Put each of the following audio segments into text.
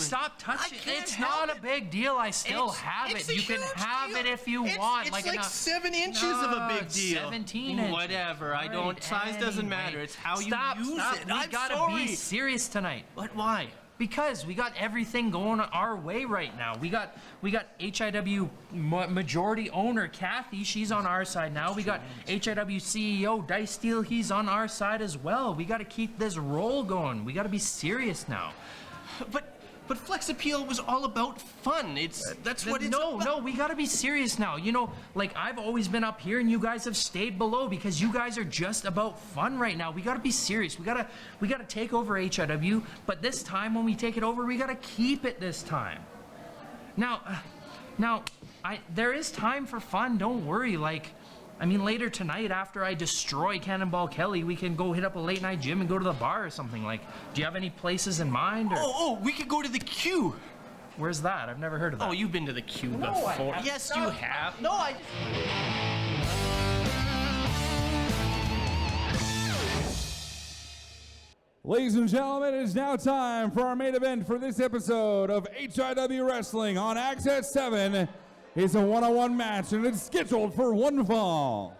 Stop touching. It's not a big deal. I still have it. You can have it if you want. It's like 7 inches of a big deal. 17 inches. Whatever. I don't. Size doesn't matter. It's how you use it. We gotta be serious tonight. But why? Because we got everything going our way right now. We got HIW majority owner Kathy, she's on our side now. We got HIW CEO Dice Steel, he's on our side as well. We got to keep this roll going. We got to be serious now. But Flex Appeal was all about fun. That's what it's about. No, we gotta be serious now. You know, like I've always been up here and you guys have stayed below because you guys are just about fun right now. We gotta be serious. We gotta take over HIW, but this time when we take it over, we gotta keep it this time. Now, there is time for fun, don't worry. Later tonight after I destroy Cannonball Kelly, we can go hit up a late night gym and go to the bar or something. Do you have any places in mind? Or? We could go to the Q. Where's that? I've never heard of that. Oh, you've been to the Q before. Yes, you have. No, Ladies and gentlemen, it is now time for our main event for this episode of HIW Wrestling on Access 7. It's a one-on-one match, and it's scheduled for one fall.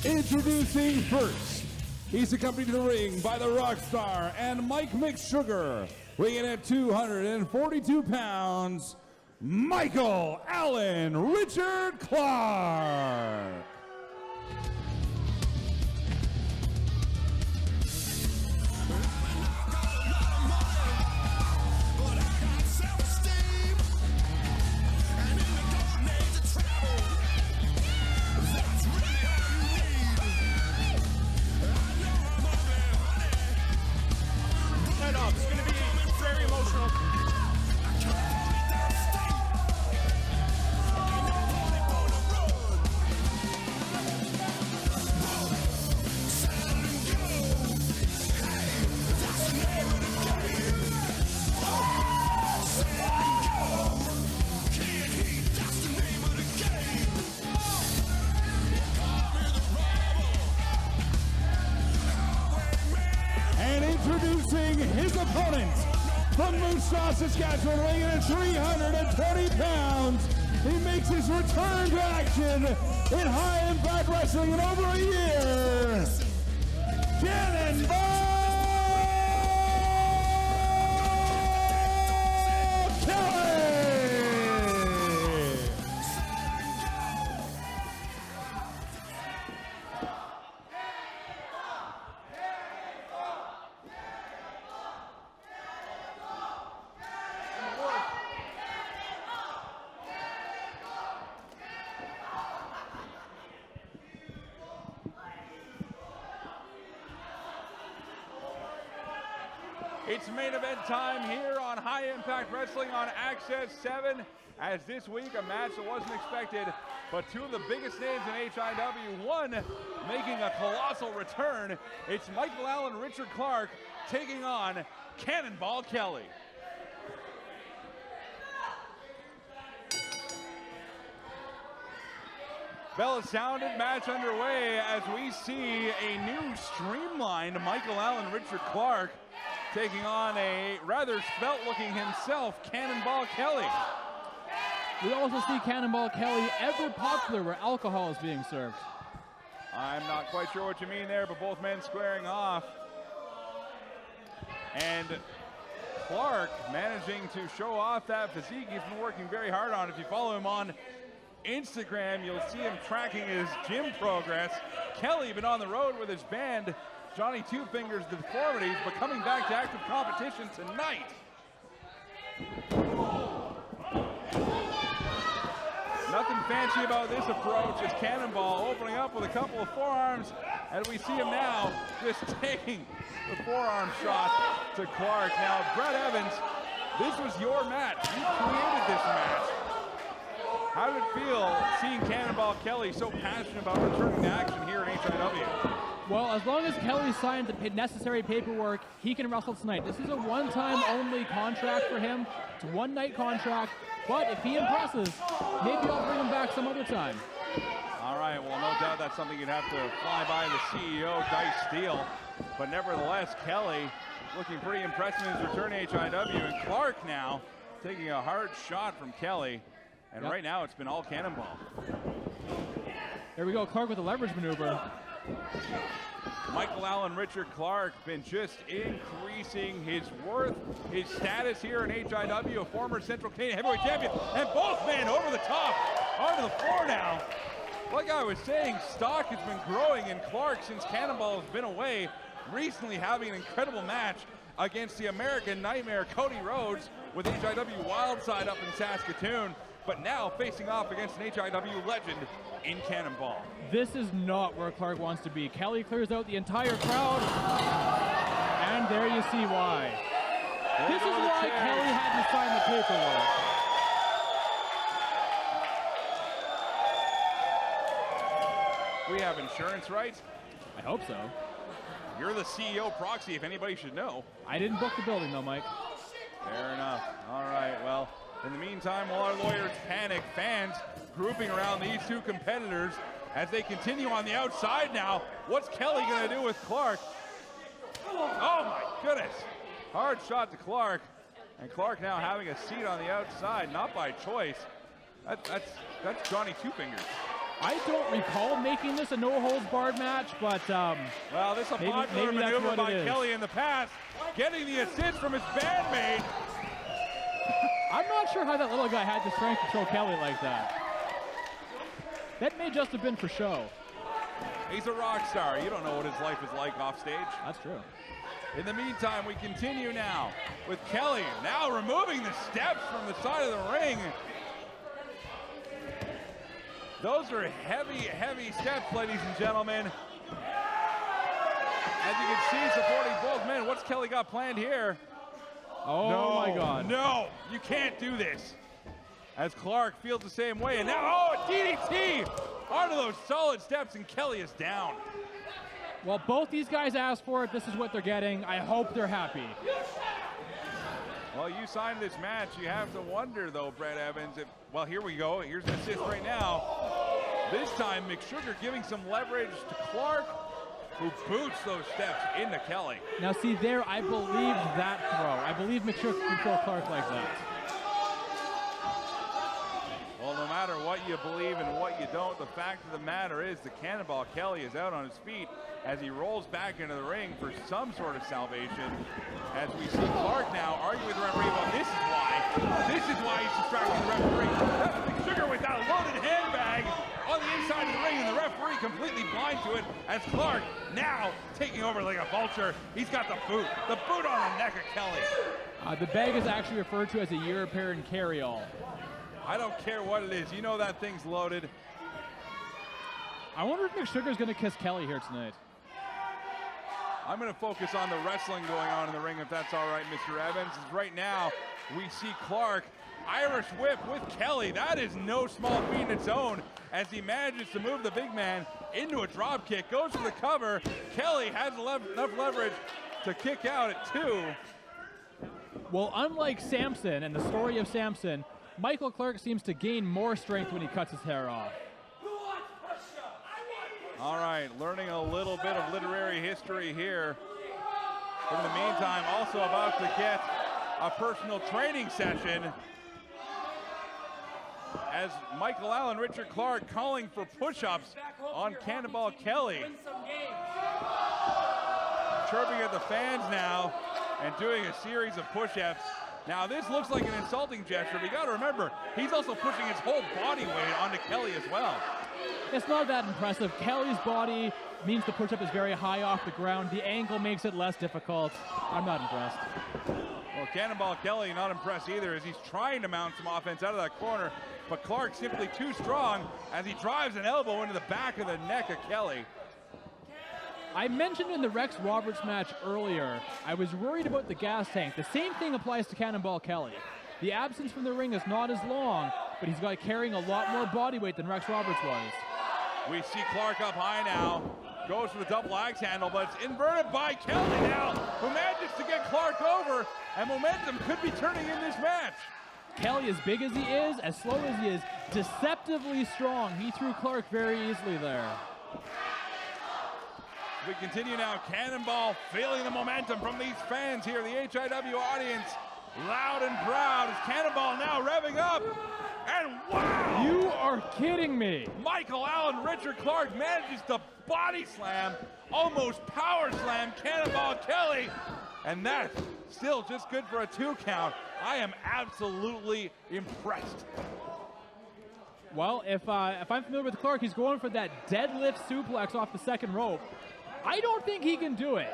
Introducing first. He's accompanied to the ring by the Rockstar and Mike McSugar. Weighing at 242 pounds, Michael Allen Richard Clark. It's going to be very emotional. And introducing his opponent from Moose Jaw, Saskatchewan, weighing at 320 pounds. He makes his return to action in High Impact Wrestling in over a year. Cannonball Kelly! It's main event time here on High Impact Wrestling on Access 7. As this week, a match that wasn't expected, but two of the biggest names in HIW, one making a colossal return. It's Michael Allen Richard Clark taking on Cannonball Kelly. Bell is sounded, match underway as we see a new streamlined Michael Allen Richard Clark taking on a rather svelte-looking himself, Cannonball Kelly. We also see Cannonball Kelly ever popular where alcohol is being served. I'm not quite sure what you mean there, but both men squaring off. And Clark managing to show off that physique he's been working very hard on. If you follow him on Instagram, you'll see him tracking his gym progress. Kelly been on the road with his band, Johnny Two Fingers Deformities, but coming back to active competition tonight. Nothing fancy about this approach as Cannonball opening up with a couple of forearms, and we see him now just taking the forearm shot to Clark. Now, Brett Evans, this was your match. You created this match. How did it feel seeing Cannonball Kelly so passionate about returning to action here at HIW? Well, as long as Kelly signed the necessary paperwork, he can wrestle tonight. This is a one-time only contract for him. It's a one-night contract, but if he impresses, maybe I'll bring him back some other time. All right, well, no doubt that's something you'd have to fly by the CEO, Dice Steele. But nevertheless, Kelly looking pretty impressive in his return to HIW. And Clark now taking a hard shot from Kelly. And right now, it's been all Cannonball. There we go, Clark with a leverage maneuver. Michael Allen Richard Clark been just increasing his worth, his status here in HIW, a former Central Canadian heavyweight champion, and both men over the top, onto the floor now. Like I was saying, stock has been growing in Clark since Cannonball has been away, recently having an incredible match against the American Nightmare Cody Rhodes with HIW Wildside up in Saskatoon, but now facing off against an HIW legend in Cannonball. This is not where Clark wants to be. Kelly clears out the entire crowd, and there you see why. This is why Kelly had to sign the paperwork. We have insurance rights. I hope so. You're the CEO proxy, if anybody should know. I didn't book the building though, Mike. Fair enough. All right, well, in the meantime, while our lawyers panic, fans grouping around these two competitors as they continue on the outside now. What's Kelly going to do with Clark? Oh my goodness. Hard shot to Clark. And Clark now having a seat on the outside, not by choice. That's Johnny Two Fingers. I don't recall making this a no-holds-barred match, but well, this is a popular maneuver by Kelly in the past, getting the assist from his bandmate. I'm not sure how that little guy had the strength to throw Kelly like that. That may just have been for show. He's a rock star. You don't know what his life is like off stage. That's true. In the meantime, we continue now with Kelly now removing the steps from the side of the ring. Those are heavy, heavy steps, ladies and gentlemen. As you can see, supporting both men. What's Kelly got planned here? Oh no, my God. No, you can't do this. As Clark feels the same way. And now, oh, DDT onto those solid steps, and Kelly is down. Well, both these guys asked for it. This is what they're getting. I hope they're happy. Well, you signed this match. You have to wonder, though, Brett Evans, if, well, here we go. Here's an assist right now. This time, McSugar giving some leverage to Clark, who boots those steps into Kelly. Now, see there, I believed that throw. I believe McSugar can throw Clark like that. Well, no matter what you believe and what you don't, the fact of the matter is the Cannonball Kelly is out on his feet as he rolls back into the ring for some sort of salvation. As we see Clark now arguing with the referee, well, this is why he's distracting the referee. That was McSugar with that loaded handbag on the inside of the ring, and the referee completely blind to it as Clark now taking over like a vulture. He's got the boot on the neck of Kelly. The bag is actually referred to as a European carry-all. I don't care what it is. You know that thing's loaded. I wonder if McSugar's going to kiss Kelly here tonight. I'm going to focus on the wrestling going on in the ring, if that's all right, Mr. Evans. As right now, we see Clark Irish whip with Kelly. That is no small feat in its own as he manages to move the big man into a drop kick. Goes for the cover. Kelly has enough leverage to kick out at 2. Well, unlike Samson and the story of Samson, Michael Clark seems to gain more strength when he cuts his hair off. All right, learning a little bit of literary history here. In the meantime, also about to get a personal training session as Michael Allen Richard Clark calling for push-ups on Cannonball Kelly. Chirping at the fans now and doing a series of push-ups. Now this looks like an insulting gesture, but you gotta remember, he's also pushing his whole body weight onto Kelly as well. It's not that impressive. Kelly's body means the push-up is very high off the ground. The angle makes it less difficult. I'm not impressed. Well, Cannonball Kelly not impressed either as he's trying to mount some offense out of that corner, but Clark simply too strong as he drives an elbow into the back of the neck of Kelly. I mentioned in the Rex Roberts match earlier, I was worried about the gas tank. The same thing applies to Cannonball Kelly. The absence from the ring is not as long, but he's got carrying a lot more body weight than Rex Roberts was. We see Clark up high now. Goes for the double axe handle, but it's inverted by Kelly now, who manages to get Clark over, and momentum could be turning in this match. Kelly, as big as he is, as slow as he is, deceptively strong. He threw Clark very easily there. We continue now. Cannonball feeling the momentum from these fans here. The HIW audience loud and proud as Cannonball now revving up. And wow! You are kidding me. Michael Allen, Richard Clark manages to body slam, almost power slam Cannonball Kelly. And that's still just good for a 2 count. I am absolutely impressed. Well, if I'm familiar with Clark, he's going for that deadlift suplex off the second rope. I don't think he can do it.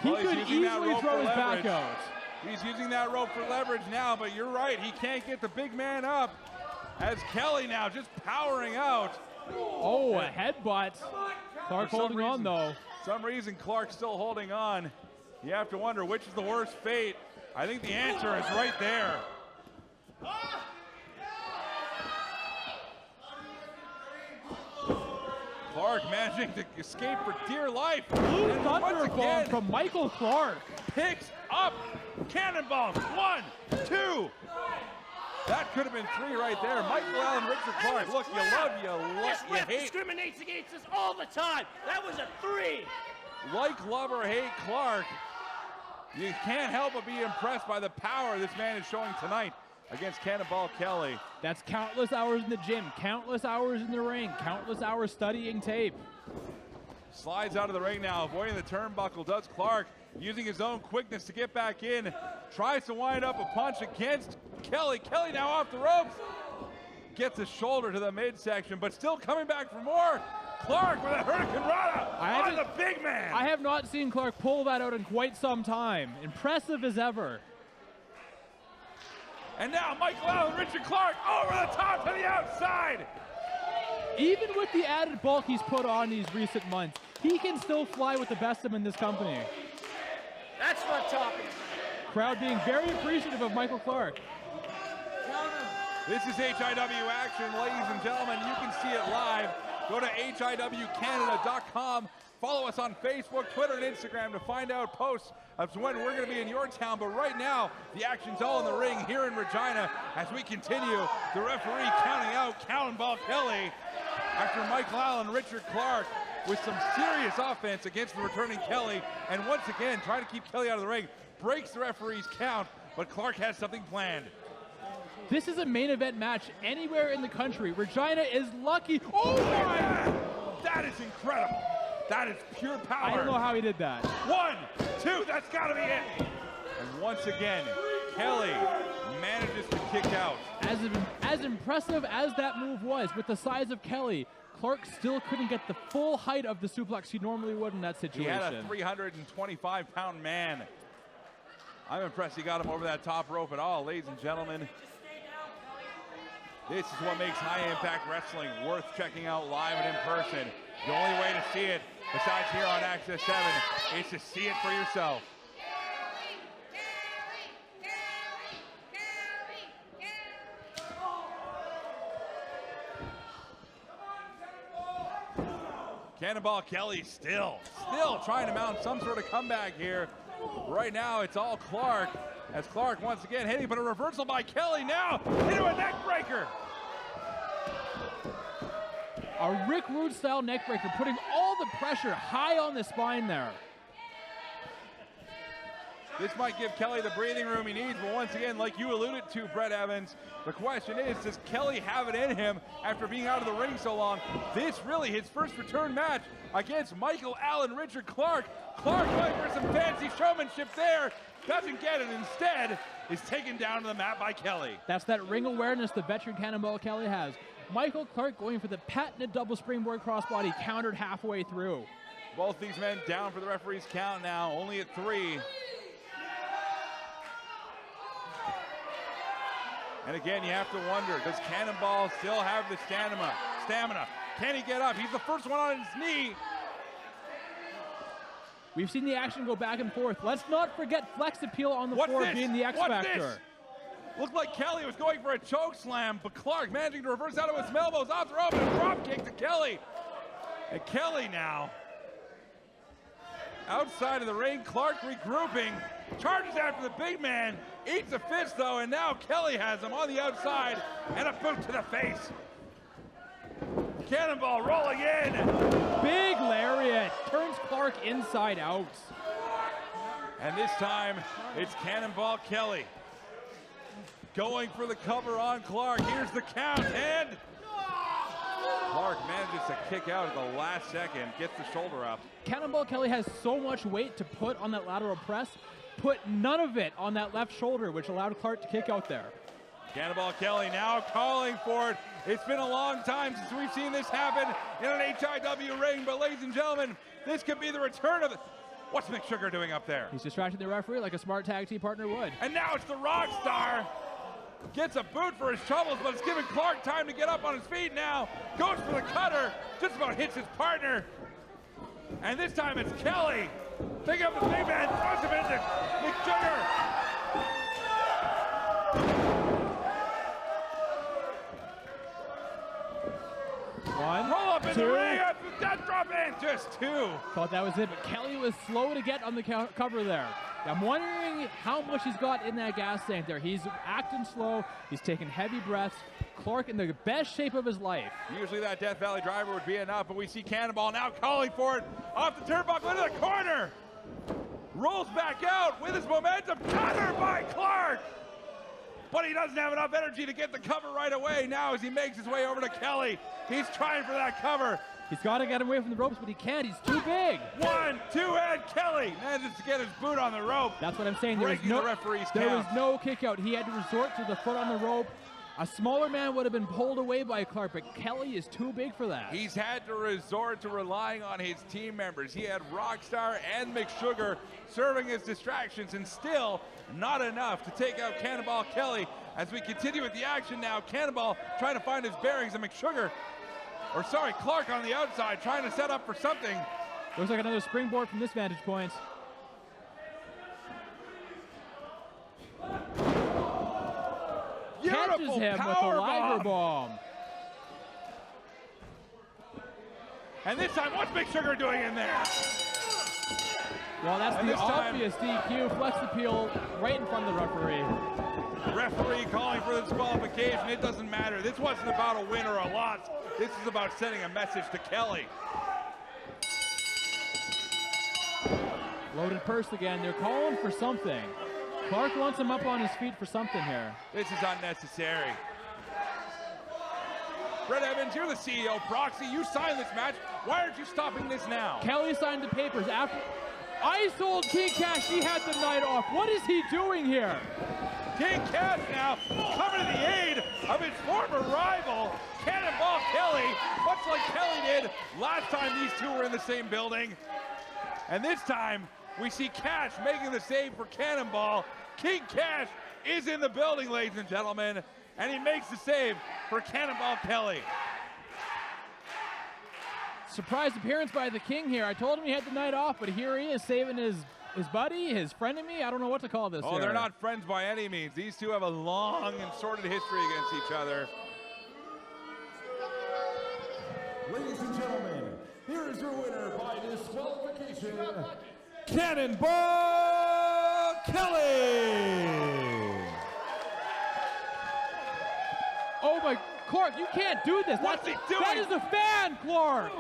He could easily throw his back out. He's using that rope for leverage now, but you're right, he can't get the big man up as Kelly now just powering out. Oh, a headbutt. Clark holding on, though. Some reason Clark's still holding on. You have to wonder which is the worst fate. I think the answer is right there. Clark managing to escape for dear life. Blue And Thunder once bomb again, from Michael Clark. picks up Cannonballs. 1, 2. That could have been 3 right there. Michael Allen, Richard Clark. Look, you love, you hate. Discriminates against us all the time. That was a 3. Like, love, or hate Clark, you can't help but be impressed by the power this man is showing tonight against Cannonball Kelly. That's countless hours in the gym, countless hours in the ring, countless hours studying tape. Slides out of the ring now, avoiding the turnbuckle, does Clark, using his own quickness to get back in. Tries to wind up a punch against Kelly. Kelly now off the ropes. Gets a shoulder to the midsection, but still coming back for more. Clark with a Hurricane Rana on the big man. I have not seen Clark pull that out in quite some time. Impressive as ever. And now Michael Allen, Richard Clark over the top to the outside. Even with the added bulk he's put on these recent months, he can still fly with the best of them in this company. That's what I'm talking about. Crowd being very appreciative of Michael Clark. This is HIW action, ladies and gentlemen. You can see it live. Go to HIWCanada.com. Follow us on Facebook, Twitter, and Instagram to find out posts of when we're going to be in your town. But right now, the action's all in the ring here in Regina as we continue. The referee counting out Cannonball Kelly after Michael Allen, Richard Clark with some serious offense against the returning Kelly. And once again, trying to keep Kelly out of the ring. Breaks the referee's count, but Clark has something planned. This is a main event match anywhere in the country. Regina is lucky. Oh my! That is incredible. That is pure power. I don't know how he did that. 1, 2, that's got to be it. And once again, Kelly manages to kick out. As impressive as that move was, with the size of Kelly, Clark still couldn't get the full height of the suplex he normally would in that situation. He had a 325-pound man. I'm impressed he got him over that top rope at all, ladies and gentlemen. This is what makes high-impact wrestling worth checking out live and in person. The only way to see it, besides here on Access 7, is to see it for yourself. Cannonball Kelly still trying to mount some sort of comeback here. Right now, it's all Clark, as Clark once again hitting, but a reversal by Kelly now into a neck breaker. A Rick Rude style neck breaker, putting all the pressure high on the spine there. This might give Kelly the breathing room he needs, but once again, like you alluded to, Brett Evans, the question is, does Kelly have it in him after being out of the ring so long? This really his first return match against Michael Allen, Richard Clark. Clark going for some fancy showmanship there, doesn't get it, instead is taken down to the mat by Kelly. That's that ring awareness the veteran Cannonball Kelly has. Michael Clark going for the patented double springboard crossbody, countered halfway through. Both these men down for the referee's count now, only at 3. And again, you have to wonder, does Cannonball still have the stamina? Can he get up? He's the first one on his knee. We've seen the action go back and forth. Let's not forget flex appeal on the floor being the X factor. Looked like Kelly was going for a choke slam, but Clark managing to reverse out of his elbows off the rope and a drop kick to Kelly. And Kelly now outside of the ring. Clark regrouping, charges after the big man, eats a fist though, and now Kelly has him on the outside and a boot to the face. Cannonball rolling in. Big lariat, turns Clark inside out. And this time it's Cannonball Kelly going for the cover on Clark. Here's the count, and Clark manages to kick out at the last second, gets the shoulder up. Cannonball Kelly has so much weight to put on that lateral press, put none of it on that left shoulder, which allowed Clark to kick out there. Cannonball Kelly now calling for it. It's been a long time since we've seen this happen in an HIW ring, but ladies and gentlemen, this could be the return of it. What's McSugar doing up there? He's distracting the referee like a smart tag team partner would. And now it's the Rockstar. Gets a boot for his troubles, but it's giving Clark time to get up on his feet now. Goes for the cutter, just about hits his partner. And this time it's Kelly. Picking up the big man, throws him into McSugar. One, Roll up in two. the ring, death drop in, just two. Thought that was it, but Kelly was slow to get on the cover there. I'm wondering how much he's got in that gas tank there. He's acting slow. He's taking heavy breaths. Clark in the best shape of his life. Usually that Death Valley driver would be enough, but we see Cannonball now calling for it off the turnbuckle into the corner. Rolls back out with his momentum. Covered by Clark. But he doesn't have enough energy to get the cover right away now as he makes his way over to Kelly. He's trying for that cover. He's got to get him away from the ropes, but he can't. He's too big. 1, 2, and Kelly manages to get his boot on the rope. That's what I'm saying. There was Breaking the referee's count. no kick out. He had to resort to the foot on the rope. A smaller man would have been pulled away by Clark, but Kelly is too big for that. He's had to resort to relying on his team members. He had Rockstar and McSugar serving as distractions, and still not enough to take out Cannonball Kelly. As we continue with the action now, Cannonball trying to find his bearings, and Clark on the outside trying to set up for something. Looks like another springboard from this vantage point. Catches him with a liger bomb. And this time, what's McSugar doing in there? Well, that's And the this time- obvious DQ, flex appeal right in front of the referee. Referee calling for the disqualification. It doesn't matter. This wasn't about a win or a loss. This is about sending a message to Kelly. Loaded purse again. They're calling for something. Clark wants him up on his feet for something here. This is unnecessary. Brett Evans, you're the CEO. Proxy, you signed this match. Why aren't you stopping this now? Kelly signed the papers after. I told King Cash he had the night off. What is he doing here? King Cash now coming to the aid of his former rival, Cannonball Kelly, much like Kelly did last time these two were in the same building. And this time, we see Cash making the save for Cannonball. King Cash is in the building, ladies and gentlemen, and he makes the save for Cannonball Kelly. Surprise appearance by the King here. I told him he had the night off, but here he is saving his buddy, his frenemy. I don't know what to call this. Oh, here. they're not friends by any means. These two have a long and sordid history against each other. Ladies and gentlemen, here is your winner by disqualification, Cannonball Kelly. Oh my, Clark, you can't do this. What's he doing? That is a fan, Clark.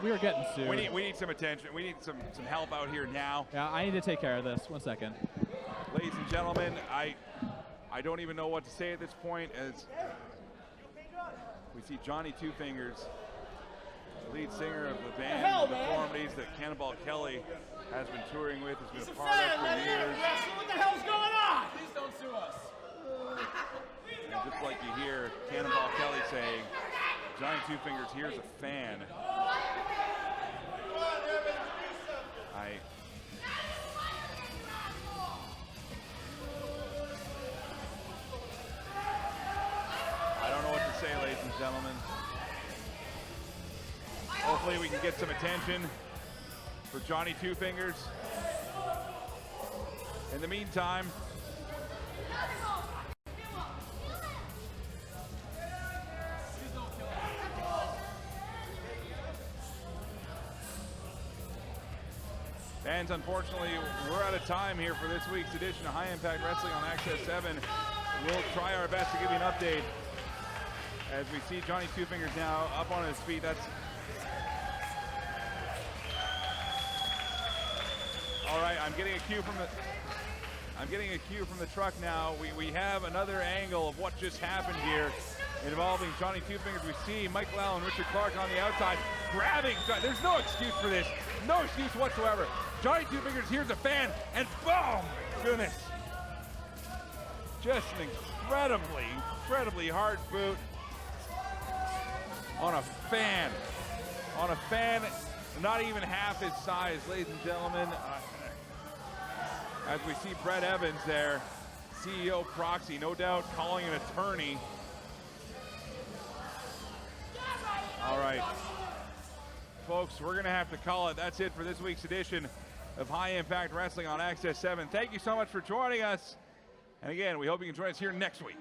We are getting sued. We need some attention. We need some help out here now. Yeah, I need to take care of this. 1 second. Ladies and gentlemen, I don't even know what to say at this point as we see Johnny Two Fingers, lead singer of the band of Deformities that Cannonball Kelly has been touring with, has been a part of for years. What the hell's going on? Please don't sue us. And just like you hear Cannonball Kelly saying, Johnny Two Fingers here's a fan. I don't know what to say, ladies and gentlemen. Hopefully we can get some attention for Johnny Two Fingers. In the meantime, fans, unfortunately, we're out of time here for this week's edition of High Impact Wrestling on Access 7. We'll try our best to give you an update as we see Johnny Two Fingers now up on his feet. That's all right. I'm getting a cue from the truck now. We have another angle of what just happened here involving Johnny Two Fingers. We see Mike Lau and Richard Clark on the outside grabbing. There's no excuse for this. No excuse whatsoever. Johnny Two Fingers hears a fan and boom! Goodness. Just an incredibly hard boot on a fan. On a fan not even half his size, ladies and gentlemen. As we see Brett Evans there, CEO Proxy, no doubt calling an attorney. All right. Folks, we're going to have to call it. That's it for this week's edition of High Impact Wrestling on Access 7. Thank you so much for joining us. And again, we hope you can join us here next week.